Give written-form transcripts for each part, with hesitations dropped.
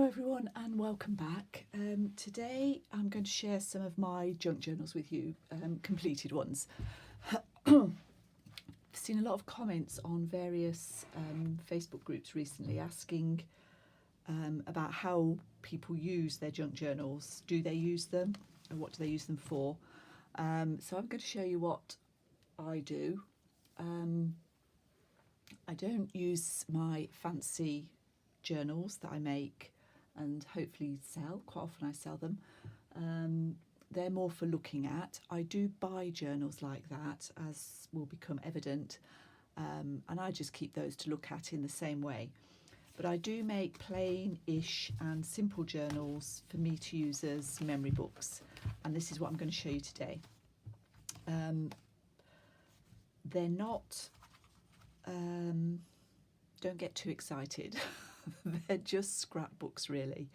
everyone and welcome back. Today I'm going to share some of my junk journals with you, completed ones. I've seen a lot of comments on various Facebook groups recently asking about how people use their junk journals. Do they use them and what do they use them for? So I'm going to show you what I do. I don't use my fancy journals that I make and hopefully sell. Quite often I sell them. They're more for looking at. I do buy journals like that, as will become evident, and I just keep those to look at in the same way. But I do make plain-ish and simple journals for me to use as memory books, and this is what I'm going to show you today. They're not, don't get too excited. They're just scrapbooks, really.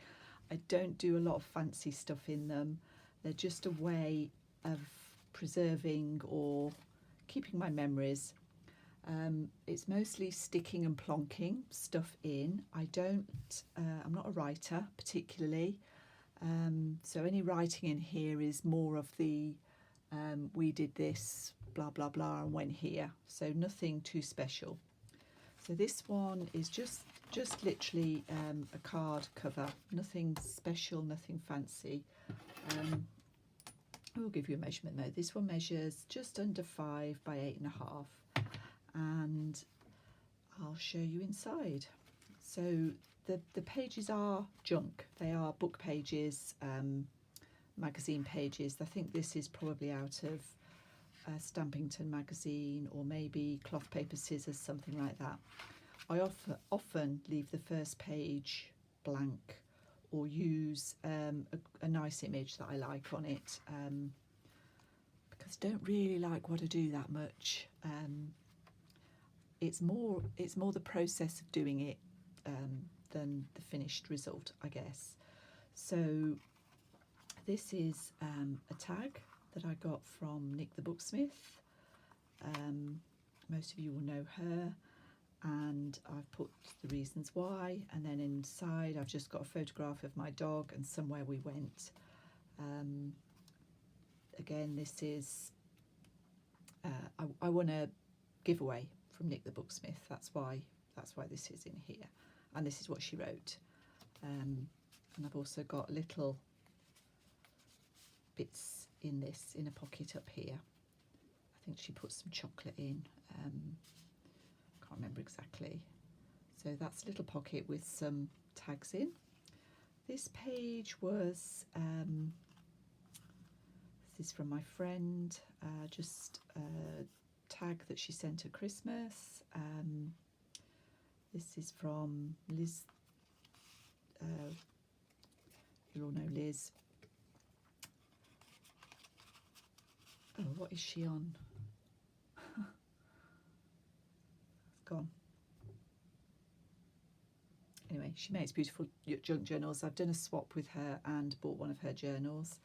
I don't do a lot of fancy stuff in them. They're just a way of preserving or keeping my memories. It's mostly sticking and plonking stuff in. I'm not a writer particularly, so any writing in here is more of the we did this, blah blah blah, and went here, so nothing too special. So this one is just literally a card cover, nothing special, nothing fancy. I will give you a measurement though. This one measures just under 5 by 8.5, and I'll show you inside. So the pages are junk. They are book pages, magazine pages. I think this is probably out of Stampington magazine, or maybe Cloth Paper Scissors, something like that. I often leave the first page blank or use a nice image that I like on it, because I don't really like what I do that much. It's more the process of doing it than the finished result, I guess. So this is a tag that I got from Nick the Booksmith. Most of you will know her, and I've put the reasons why, and then inside I've just got a photograph of my dog and somewhere we went. Again, this is I won a giveaway from Nick the Booksmith. That's why this is in here, and this is what she wrote. And I've also got little bits in this in a pocket up here. I think she put some chocolate in. Can't remember exactly. So that's a little pocket with some tags in. This page was this is from my friend, just a tag that she sent at Christmas. This is from Liz. You'll all know Liz. Oh, what is she on? It's gone. Anyway, she makes beautiful junk journals. I've done a swap with her and bought one of her journals.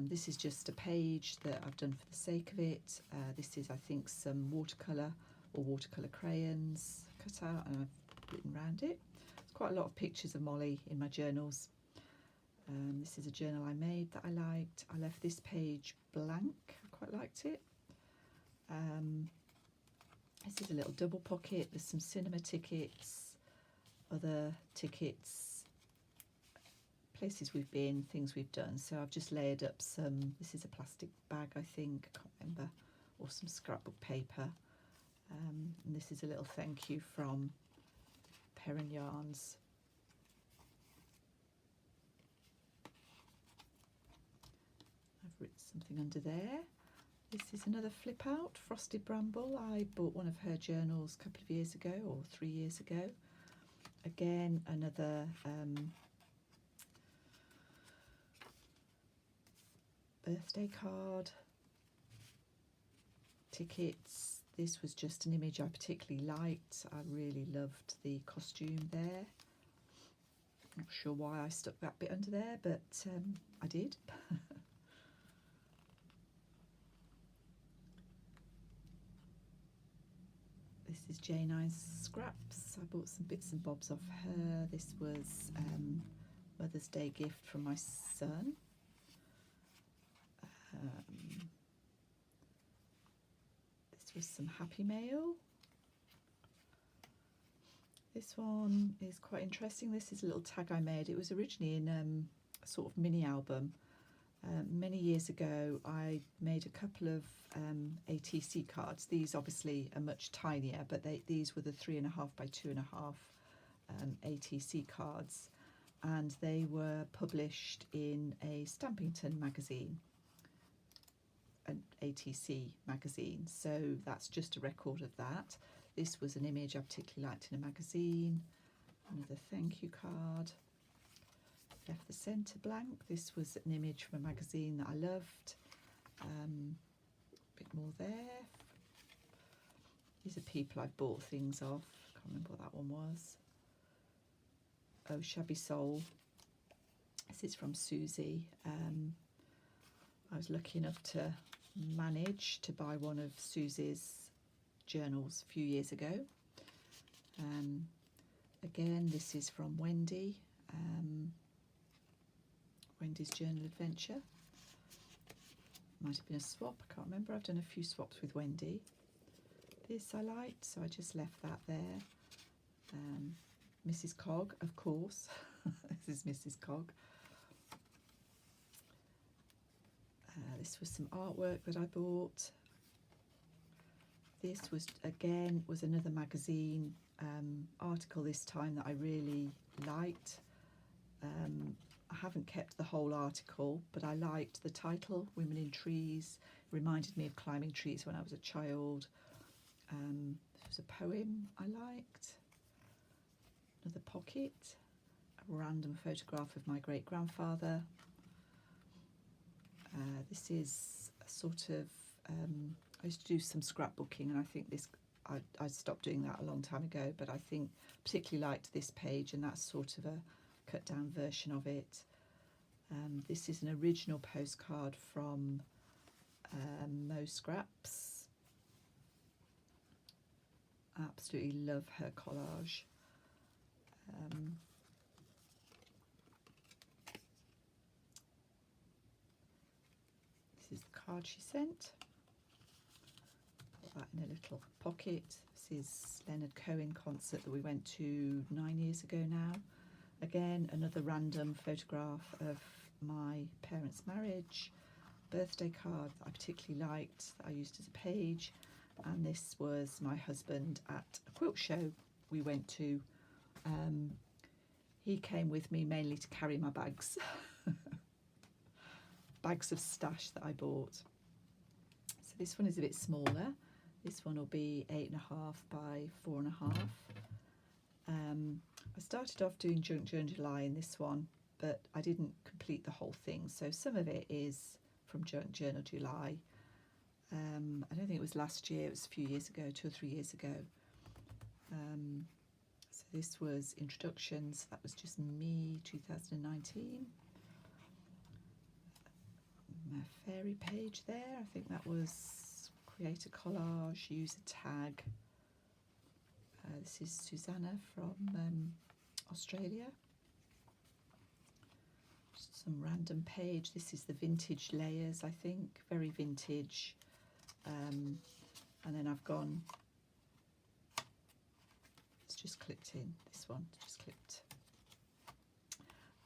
This is just a page that I've done for the sake of it. This is, I think, some watercolour or watercolour crayons cut out, and I've written around it. There's quite a lot of pictures of Molly in my journals. This is a journal I made that I liked. I left this page blank. I quite liked it. This is a little double pocket. There's some cinema tickets, other tickets, places we've been, things we've done. So I've just layered up some, this is a plastic bag, I think, I can't remember, or some scrapbook paper. And this is a little thank you from Perrin Yarns. I've written something under there. This is another flip out, Frosted Bramble. I bought one of her journals a couple of years ago, or 3 years ago. Again, another birthday card, tickets. This was just an image I particularly liked. I really loved the costume there. Not sure why I stuck that bit under there, but I did. This is Jane I's scraps. I bought some bits and bobs off her. This was Mother's Day gift from my son. This was some Happy Mail. This one is quite interesting. This is a little tag I made. It was originally in a sort of mini album. Many years ago I made a couple of ATC cards. These obviously are much tinier, but these were the 3.5 by 2.5 ATC cards, and they were published in a Stampington magazine, an ATC magazine, so that's just a record of that. This was an image I particularly liked in a magazine. Another thank you card. Left the centre blank. This was an image from a magazine that I loved. Bit more there. These are people I've bought things off. Can't remember what that one was. Oh, Shabby Soul. This is from Susie. I was lucky enough to manage to buy one of Susie's journals a few years ago. Again, this is from Wendy. Wendy's Journal Adventure. Might have been a swap, I can't remember. I've done a few swaps with Wendy. This I liked, so I just left that there. Mrs. Cog, of course. This is Mrs. Cog. This was some artwork that I bought. This was, again, was another magazine article this time that I really liked. I haven't kept the whole article, but I liked the title, Women in Trees. It reminded me of climbing trees when I was a child. This was a poem I liked. Another pocket, a random photograph of my great-grandfather. This is a sort of, I used to do some scrapbooking, and I think this, I stopped doing that a long time ago, but I think particularly liked this page, and that's sort of a cut down version of it. This is an original postcard from Mo Scraps. I absolutely love her collage. This is the card she sent. Put that in a little pocket. This is Leonard Cohen concert that we went to 9 years ago now. Again, another random photograph of my parents' marriage, birthday card that I particularly liked, that I used as a page, and this was my husband at a quilt show we went to. He came with me mainly to carry my bags, bags of stash that I bought. So this one is a bit smaller. This one will be 8.5 by 4.5. I started off doing Junk Journal July in this one, but I didn't complete the whole thing. So some of it is from Junk Journal July. I don't think it was last year, it was a few years ago, 2 or 3 years ago. So this was introductions, that was just me, 2019. My fairy page there, I think that was create a collage, use a tag. This is Susanna from Australia. Just some random page. This is the vintage layers, I think, very vintage. And then I've gone, it's just clipped in, this one, just clipped.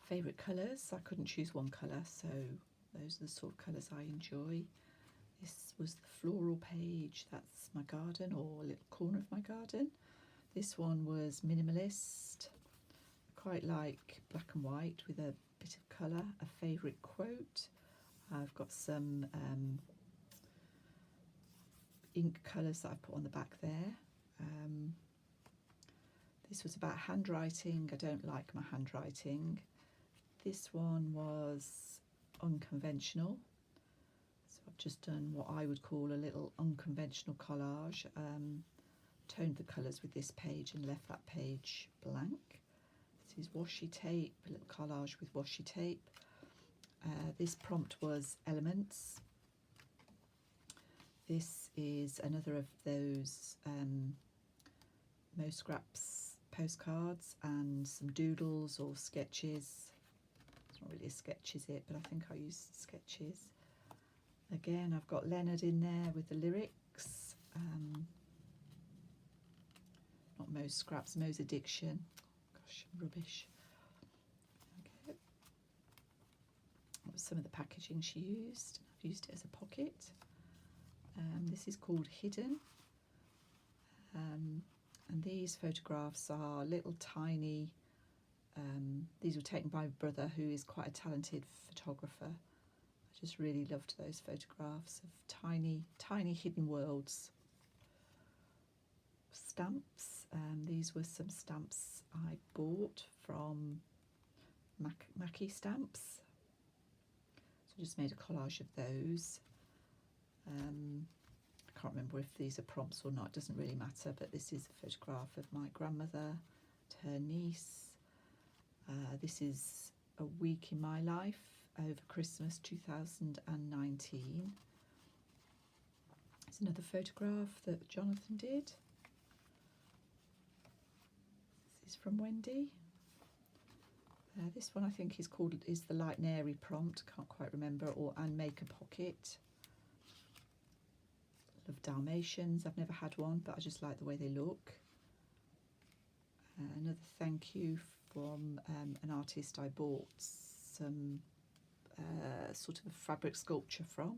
Favourite colours, I couldn't choose one colour, so those are the sort of colours I enjoy. This was the floral page, that's my garden, or a little corner of my garden. This one was minimalist. I quite like black and white with a bit of colour. A favourite quote. I've got some ink colours that I've put on the back there. This was about handwriting. I don't like my handwriting. This one was unconventional. So I've just done what I would call a little unconventional collage. Toned the colours with this page and left that page blank. This is washi tape, a little collage with washi tape. This prompt was elements. This is another of those Mo Scraps postcards and some doodles or sketches. not really a sketch, is it? But I think I use sketches. Again, I've got Leonard in there with the lyrics. Not Mo's Scraps, Mo's Addiction. Gosh, rubbish. Okay. That was some of the packaging she used. I've used it as a pocket. This is called Hidden. And these photographs are little tiny, these were taken by my brother, who is quite a talented photographer. I just really loved those photographs of tiny hidden worlds. Stamps, these were some stamps I bought from Mackie Stamps. So I just made a collage of those. I can't remember if these are prompts or not, it doesn't really matter, but this is a photograph of my grandmother to her niece. This is a week in my life over Christmas 2019. It's another photograph that Jonathan did. This is from Wendy. This one I think is the Light and Airy prompt, can't quite remember, or And Make a Pocket. Love Dalmatians, I've never had one, but I just like the way they look. Another thank you from an artist I bought some sort of a fabric sculpture from.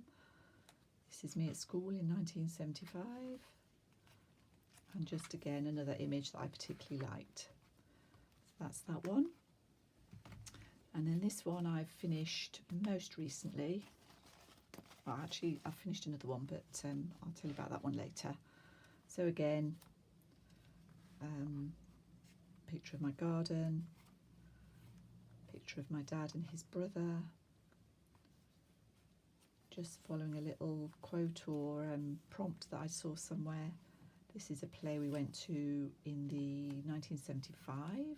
This is me at school in 1975. And just again, another image that I particularly liked. So that's that one. And then this one I've finished most recently. Well, actually, I've finished another one, but I'll tell you about that one later. So again, picture of my garden, picture of my dad and his brother, just following a little quote or prompt that I saw somewhere. This is a play we went to in the 1975.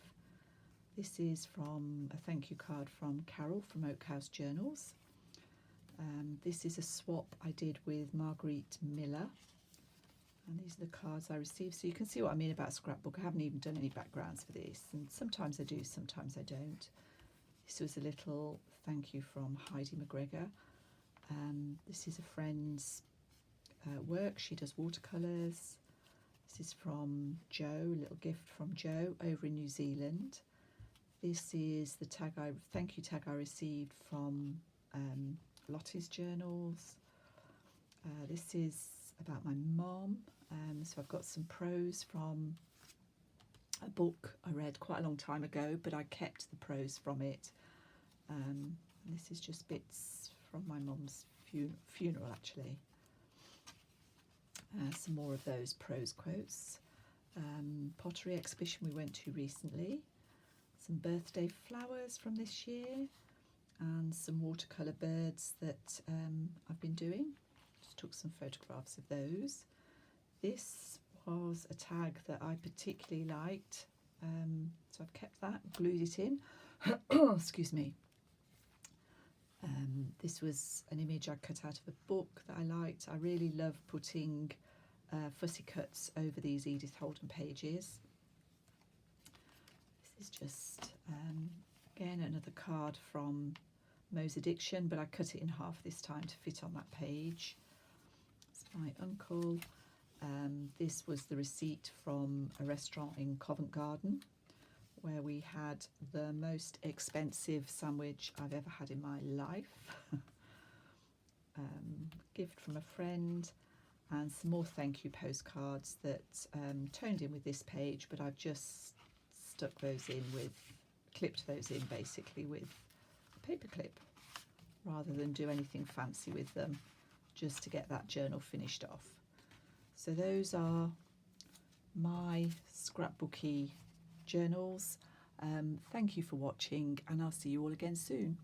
This is from a thank you card from Carol from Oak House Journals. This is a swap I did with Marguerite Miller, and these are the cards I received. So you can see what I mean about scrapbook. I haven't even done any backgrounds for this, and sometimes I do, sometimes I don't. This was a little thank you from Heidi McGregor. This is a friend's work. She does watercolours. This is from Joe, a little gift from Joe over in New Zealand. This is the thank you tag I received from Lottie's journals. This is about my mom. So I've got some prose from a book I read quite a long time ago, but I kept the prose from it. And this is just bits from my mum's funeral, actually. Some more of those prose quotes. Pottery exhibition we went to recently. Some birthday flowers from this year. And some watercolour birds that I've been doing. Just took some photographs of those. This was a tag that I particularly liked, so I've kept that, glued it in. Excuse me. This was an image I cut out of a book that I liked. I really love putting fussy cuts over these Edith Holden pages. This is just, again, another card from Mo's Addiction, but I cut it in half this time to fit on that page. It's my uncle. This was the receipt from a restaurant in Covent Garden where we had the most expensive sandwich I've ever had in my life. Gift from a friend, and some more thank you postcards that toned in with this page, but I've just stuck those in with, clipped those in basically with a paper clip rather than do anything fancy with them, just to get that journal finished off. So those are my scrapbooky journals. Thank you for watching, and I'll see you all again soon.